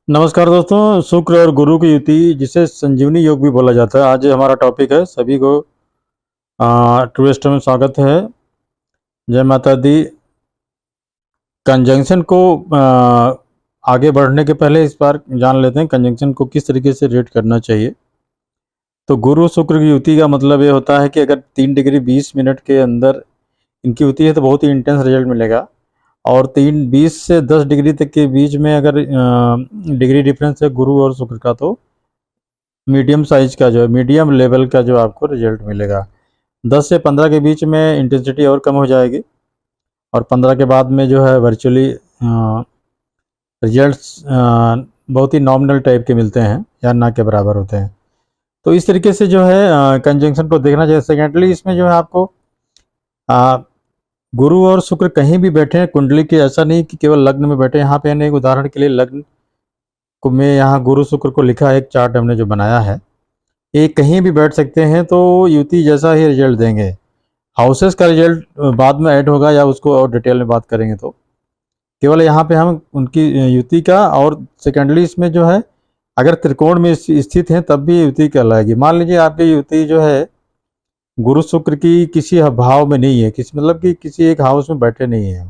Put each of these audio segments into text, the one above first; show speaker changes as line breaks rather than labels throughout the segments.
नमस्कार दोस्तों। शुक्र और गुरु की युति जिसे संजीवनी योग भी बोला जाता है, आज हमारा टॉपिक है। सभी को ट्रू स्टोरी में स्वागत है। जय माता दी। कंजंक्शन को आगे बढ़ने के पहले इस बार जान लेते हैं कंजंक्शन को किस तरीके से रेट करना चाहिए। तो गुरु शुक्र की युति का मतलब ये होता है कि अगर 3 डिग्री 20 मिनट के अंदर इनकी युति है तो बहुत ही इंटेंस रिजल्ट मिलेगा। और 3-20 से 10 डिग्री तक के बीच में अगर डिग्री डिफरेंस है गुरु और शुक्र का, तो मीडियम साइज का जो है, मीडियम लेवल का जो आपको रिजल्ट मिलेगा। 10 से 15 के बीच में इंटेंसिटी और कम हो जाएगी, और 15 के बाद में जो है वर्चुअली रिजल्ट्स बहुत ही नॉमिनल टाइप के मिलते हैं या ना के बराबर होते हैं। तो इस तरीके से जो है कंजंक्शन को देखना चाहिए। सेकेंडली इसमें जो है आपको गुरु और शुक्र कहीं भी बैठे हैं कुंडली के, ऐसा नहीं कि केवल लग्न में बैठे। यहाँ पे हमने एक उदाहरण के लिए लग्न को में यहाँ गुरु शुक्र को लिखा है, एक चार्ट हमने जो बनाया है। ये कहीं भी बैठ सकते हैं तो युति जैसा ही रिजल्ट देंगे। हाउसेस का रिजल्ट बाद में ऐड होगा या उसको और डिटेल में बात करेंगे। तो केवल यहाँ पे हम उनकी युति का, और सेकेंडली इसमें जो है अगर त्रिकोण में स्थित हैं तब भी युति कहलाएगी। मान लीजिए आपकी युति जो है गुरु शुक्र की किसी भाव में नहीं है, किसी मतलब कि किसी एक हाउस में बैठे नहीं है,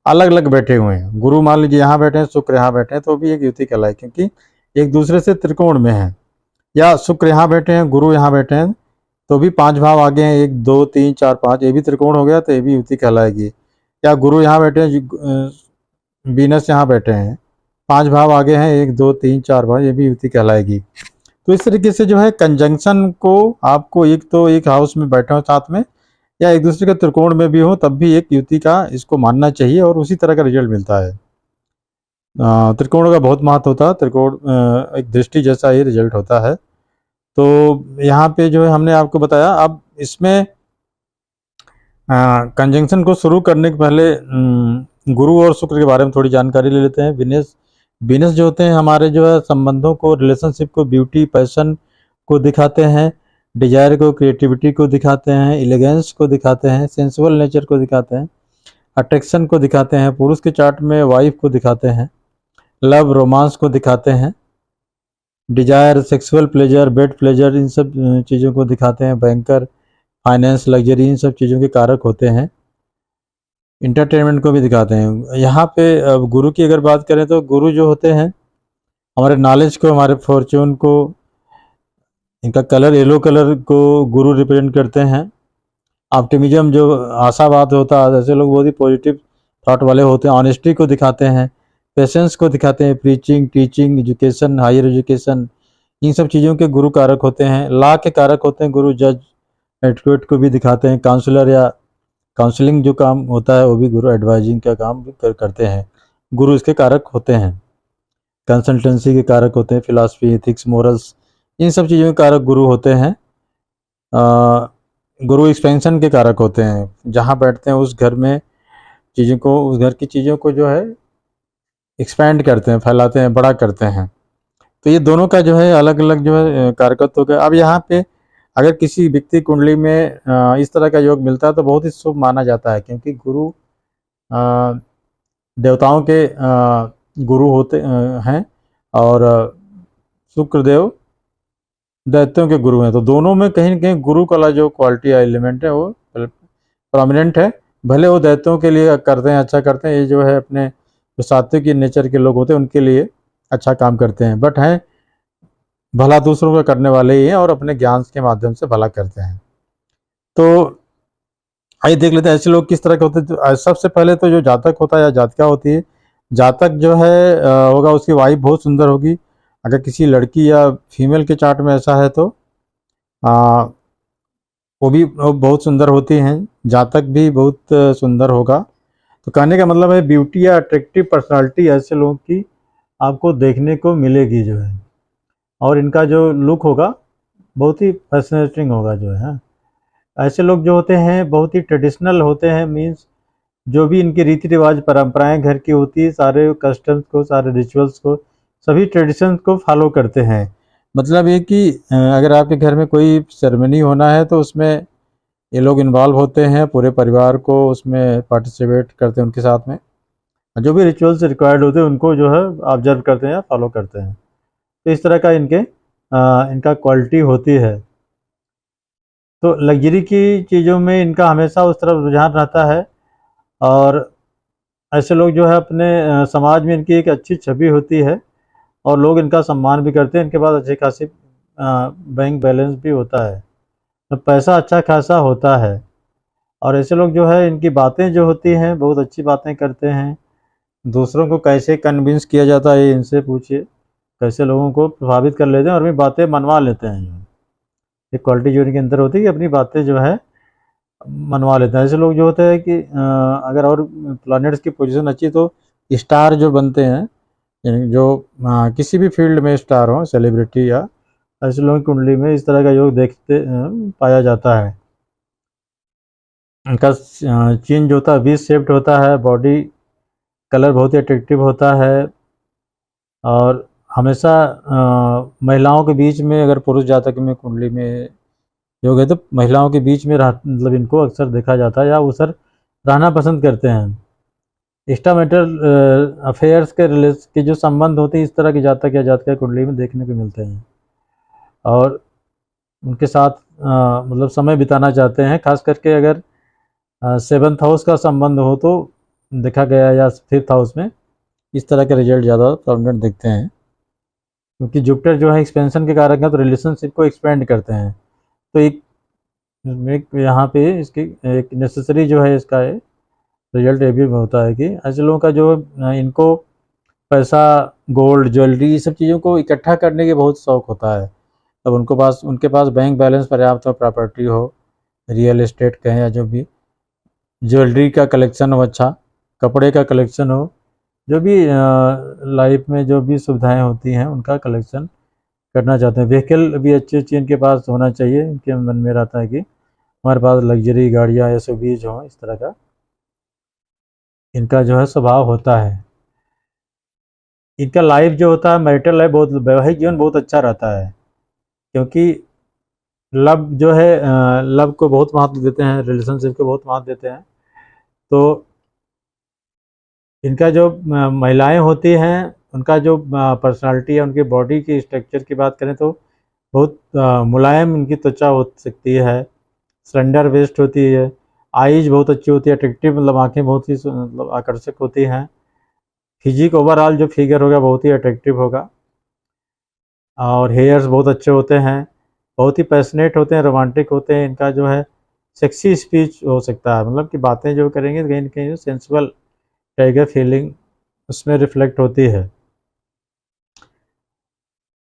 अलग अलग बैठे हुए हैं। गुरु मान लीजिए यहाँ बैठे हैं, शुक्र यहाँ बैठे हैं, तो भी एक युति कहलाए, क्योंकि एक दूसरे से त्रिकोण में है। या शुक्र यहाँ बैठे हैं, गुरु यहाँ बैठे हैं, तो भी 5 भाव आगे हैं, 1 2 3 4 5, ये भी त्रिकोण हो गया, तो ये भी युति कहलाएगी। या गुरु यहाँ बैठे हैं, वीनस यहाँ बैठे हैं, 5 भाव आगे हैं, 1 2 3 4 भाव, ये भी युति कहलाएगी। तो इस तरीके से जो है कंजंक्शन को आपको एक तो एक हाउस में बैठे हो साथ में, या एक दूसरे के त्रिकोण में भी हो, तब भी एक युति का इसको मानना चाहिए, और उसी तरह का रिजल्ट मिलता है। त्रिकोण का बहुत महत्व होता है। त्रिकोण एक दृष्टि जैसा ही रिजल्ट होता है। तो यहाँ पे जो है हमने आपको बताया। अब इसमें कंजंक्शन को शुरू करने के पहले गुरु और शुक्र के बारे में थोड़ी जानकारी ले लेते हैं। विनेस विनेस जो होते हैं हमारे जो है संबंधों को, रिलेशनशिप को, ब्यूटी, पैशन को दिखाते हैं, डिजायर को, क्रिएटिविटी को दिखाते हैं, एलिगेंस को दिखाते हैं, सेंसुअल नेचर को दिखाते हैं, अट्रैक्शन को दिखाते हैं। पुरुष के चार्ट में वाइफ को दिखाते हैं, लव रोमांस को दिखाते हैं, desire, sexual pleasure, bed pleasure, इन सब चीज़ों को दिखाते हैं। बैंकर, फाइनेंस, लग्जरी, इन सब चीज़ों के कारक होते हैं। इंटरटेनमेंट को भी दिखाते हैं। यहाँ पे गुरु की अगर बात करें तो गुरु जो होते हैं हमारे नॉलेज को, हमारे फॉर्चून को, इनका कलर येलो कलर को गुरु रिप्रेजेंट करते हैं। ऑप्टिमिज्म जो आशावाद होता है, ऐसे लोग बहुत ही पॉजिटिव थॉट वाले होते हैं। ऑनेस्टी को दिखाते हैं, पेशेंस को दिखाते हैं, preaching, teaching, education, higher education, इन सब चीज़ों के गुरु कारक होते हैं। लॉ के कारक होते हैं गुरु। जज, एडवोकेट को भी दिखाते हैं। काउंसलर या काउंसलिंग जो काम होता है वो भी गुरु एडवाइजिंग का काम भी करते हैं। गुरु इसके कारक होते हैं। कंसल्टेंसी के कारक होते हैं। फिलॉसफी, एथिक्स, मोरल्स, इन सब चीज़ों के कारक गुरु होते हैं। गुरु एक्सपेंशन के कारक होते हैं। जहाँ बैठते हैं उस घर में चीज़ों को, उस घर की चीज़ों को जो है एक्सपैंड करते हैं, फैलाते हैं, बड़ा करते हैं। तो ये दोनों का जो है अलग अलग जो है कारकत्व हो गया। अब यहाँ पे अगर किसी व्यक्ति कुंडली में इस तरह का योग मिलता है तो बहुत ही शुभ माना जाता है, क्योंकि गुरु देवताओं के गुरु होते हैं, और शुक्रदेव दैत्यों के गुरु हैं। तो दोनों में कहीं ना कहीं गुरु का जो क्वालिटी या एलिमेंट है वो प्रोमिनेंट है। भले वो दैत्यों के लिए करते हैं, अच्छा करते हैं, ये जो है अपने जो सात्विक नेचर के लोग होते हैं उनके लिए अच्छा काम करते हैं, बट हैं भला दूसरों का करने वाले ही हैं, और अपने ज्ञान के माध्यम से भला करते हैं। तो आइए देख लेते हैं ऐसे लोग किस तरह के होते हैं। तो सबसे पहले तो जो जातक होता है या जातिका होती है, जातक जो है होगा उसकी वाइफ बहुत सुंदर होगी। अगर किसी लड़की या फीमेल के चार्ट में ऐसा है तो वो भी बहुत सुंदर होती हैं। जातक भी बहुत सुंदर होगा। तो कहने का मतलब है ब्यूटी या अट्रैक्टिव पर्सनालिटी ऐसे लोगों की आपको देखने को मिलेगी जो है, और इनका जो लुक होगा बहुत ही फैसिनेटिंग होगा जो है। ऐसे लोग जो होते हैं बहुत ही ट्रेडिशनल होते हैं, मीन्स जो भी इनके रीति रिवाज परंपराएं घर की होती है, सारे कस्टम्स को, सारे रिचुअल्स को, सभी ट्रेडिशंस को फॉलो करते हैं। मतलब ये कि अगर आपके घर में कोई सेरेमनी होना है तो उसमें ये लोग इन्वॉल्व होते हैं, पूरे परिवार को उसमें पार्टिसिपेट करते हैं उनके साथ में। जो भी रिचुअल्स रिक्वायर्ड होते हैं उनको जो है ऑब्जर्व करते हैं या फॉलो करते हैं। तो इस तरह का इनका क्वालिटी होती है। तो लग्जरी की चीज़ों में इनका हमेशा उस तरफ रुझान रहता है, और ऐसे लोग जो है अपने समाज में इनकी एक अच्छी छवि होती है, और लोग इनका सम्मान भी करते हैं। इनके पास अच्छी खासी बैंक बैलेंस भी होता है, तो पैसा अच्छा खासा होता है। और ऐसे लोग जो है इनकी बातें जो होती हैं बहुत अच्छी बातें करते हैं। दूसरों को कैसे कन्विंस किया जाता है इनसे पूछिए, कैसे लोगों को प्रभावित कर लेते हैं और अपनी बातें मनवा लेते हैं। ये क्वालिटी जो इनके अंदर होती है कि अपनी बातें जो है मनवा लेते हैं। ऐसे लोग जो होते हैं कि अगर और प्लैनेट्स की पोजीशन अच्छी तो स्टार जो बनते हैं, यानी जो किसी भी फील्ड में स्टार हो, सेलिब्रिटी या ऐसे लोगों की कुंडली में इस तरह का योग पाया जाता है। इनका चिन्ह जो होता है वी शेप्ड होता है, बॉडी कलर बहुत ही अट्रैक्टिव होता है, और हमेशा महिलाओं के बीच में, अगर पुरुष जातक में कुंडली में योग है तो महिलाओं के बीच में मतलब इनको अक्सर देखा जाता है, या अक्सर रहना पसंद करते हैं। एक्स्ट्रा मैरिटल अफेयर्स के जो संबंध होते हैं इस तरह की जातक या जातका कुंडली में देखने को मिलते हैं, और उनके साथ मतलब समय बिताना चाहते हैं। खास करके अगर 7th हाउस का संबंध हो तो देखा गया, या 5th हाउस में इस तरह के रिजल्ट ज़्यादा प्रोमिनेंट दिखते हैं, क्योंकि जुपिटर जो है एक्सपेंशन के कारक हैं, तो रिलेशनशिप को एक्सपेंड करते हैं। तो एक यहाँ पे इसकी एक नेसेसरी जो है इसका रिजल्ट ये भी होता है कि ऐसे लोगों का जो इनको पैसा, गोल्ड, ज्वेलरी, ये सब चीज़ों को इकट्ठा करने की बहुत शौक होता है। तब उनके पास बैंक बैलेंस पर्याप्त हो, प्रॉपर्टी हो, रियल एस्टेट कहें, या जो भी ज्वेलरी का कलेक्शन हो, अच्छा कपड़े का कलेक्शन हो, जो भी लाइफ में जो भी सुविधाएं होती हैं उनका कलेक्शन करना चाहते हैं। व्हीकल भी अच्छी अच्छी इनके पास होना चाहिए। इनके मन में रहता है कि हमारे पास लग्जरी गाड़ियाँ, एसयूवीज हों, इस तरह का इनका जो है स्वभाव होता है। इनका लाइफ जो होता है, मैरिटल लाइफ, बहुत वैवाहिक जीवन बहुत अच्छा रहता है, क्योंकि लव जो है लव को बहुत महत्व देते हैं, रिलेशनशिप को बहुत महत्व देते हैं। तो इनका जो महिलाएं होती हैं उनका जो पर्सनालिटी है, उनकी बॉडी की स्ट्रक्चर की बात करें तो बहुत मुलायम इनकी त्वचा हो सकती है, स्लेंडर वेस्ट होती है, आईज बहुत अच्छी होती है, अट्रैक्टिव, मतलब आंखें बहुत ही मतलब आकर्षक होती हैं। फिजिक ओवरऑल जो फिगर होगा बहुत ही अट्रैक्टिव होगा, और हेयर्स बहुत अच्छे होते हैं, बहुत ही पैशनेट होते हैं, रोमांटिक होते हैं। इनका जो है सेक्सी स्पीच हो सकता है, मतलब कि बातें जो करेंगे कहीं ना कहीं जो सेंसुअल टाइगर फीलिंग उसमें रिफ्लेक्ट होती है।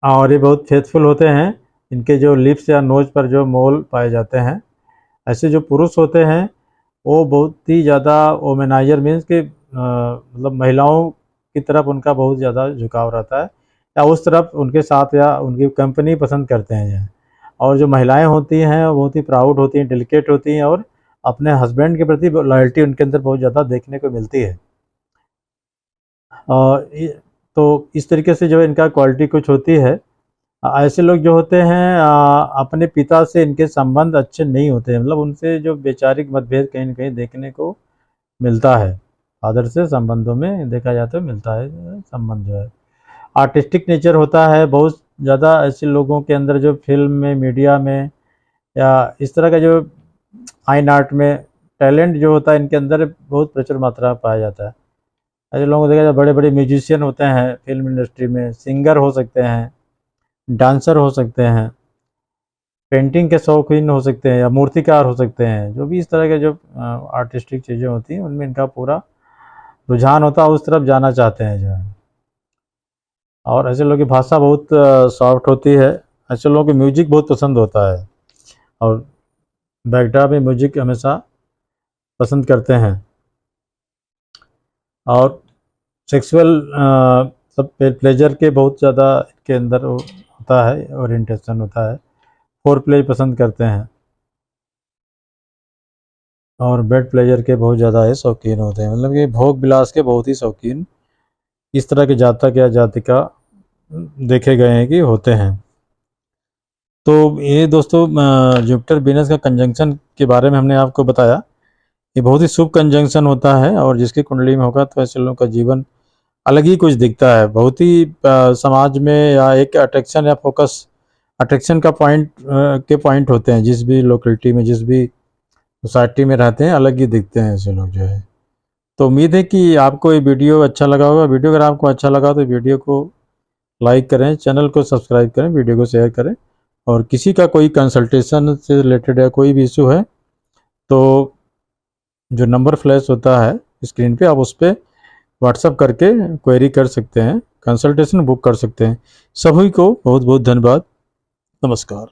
और ये बहुत फेथफुल होते हैं। इनके जो लिप्स या नोज पर जो मोल पाए जाते हैं, ऐसे जो पुरुष होते हैं वो बहुत ही ज़्यादा वोमेनाइजर मीन्स कि मतलब महिलाओं की तरफ उनका बहुत ज़्यादा झुकाव रहता है, या उस तरफ उनके साथ या उनकी कंपनी पसंद करते हैं। और जो महिलाएं होती हैं वो बहुत ही प्राउड होती हैं, डेलिकेट होती हैं, और अपने हस्बैंड के प्रति लॉयल्टी उनके अंदर बहुत ज़्यादा देखने को मिलती है। और तो इस तरीके से जो इनका क्वालिटी कुछ होती है। ऐसे लोग जो होते हैं अपने पिता से इनके संबंध अच्छे नहीं होते हैं, मतलब उनसे जो वैचारिक मतभेद कहीं ना कहीं देखने को मिलता है। फादर से संबंधों में देखा जाता है मिलता है संबंध जो है। आर्टिस्टिक नेचर होता है बहुत ज़्यादा ऐसे लोगों के अंदर, जो फिल्म में, मीडिया में, या इस तरह का जो फाइन आर्ट में टैलेंट जो होता है इनके अंदर बहुत प्रचुर मात्रा में पाया जाता है। ऐसे लोगों को देखा जाए, बड़े बड़े म्यूजिशियन होते हैं फिल्म इंडस्ट्री में, सिंगर हो सकते हैं, डांसर हो सकते हैं, पेंटिंग के शौकीन हो सकते हैं, या मूर्तिकार हो सकते हैं। जो भी इस तरह के जो आर्टिस्टिक चीज़ें होती हैं उनमें इनका पूरा रुझान होता है, उस तरफ जाना चाहते हैं जो है। और ऐसे लोगों की भाषा बहुत सॉफ्ट होती है। ऐसे लोगों को म्यूजिक बहुत पसंद होता है, और बैकड्रॉप में म्यूजिक हमेशा पसंद करते हैं। और सेक्सुअल सब प्लेजर के बहुत ज़्यादा इनके अंदर होता है, ओरिएंटेशन होता है, फोर प्ले पसंद करते हैं, और बेड प्लेजर के बहुत ज़्यादा ये शौकीन होते हैं, मतलब कि भोग विलास के बहुत ही शौकीन इस तरह के जातक या जातिका देखे गए हैं कि होते हैं। तो ये दोस्तों जुपिटर वीनस का कंजंक्शन के बारे में हमने आपको बताया ये बहुत ही शुभ कंजंक्शन होता है, और जिसकी कुंडली में होगा तो ऐसे लोगों का जीवन अलग ही कुछ दिखता है। बहुत ही समाज में या एक अट्रैक्शन या फोकस, अट्रैक्शन का पॉइंट होते हैं। जिस भी लोकेलिटी में, जिस भी सोसाइटी में रहते हैं, अलग ही दिखते हैं ऐसे लोग जो है। तो उम्मीद है कि आपको ये वीडियो अच्छा लगा होगा। वीडियो अगर आपको अच्छा लगा तो वीडियो को लाइक करें, चैनल को सब्सक्राइब करें, वीडियो को शेयर करें। और किसी का कोई कंसल्टेशन से रिलेटेड या कोई भी इशू है तो जो नंबर फ्लैश होता है स्क्रीन पे, आप उस पर व्हाट्सअप करके क्वेरी कर सकते हैं, कंसल्टेशन बुक कर सकते हैं। सभी को बहुत बहुत धन्यवाद। नमस्कार।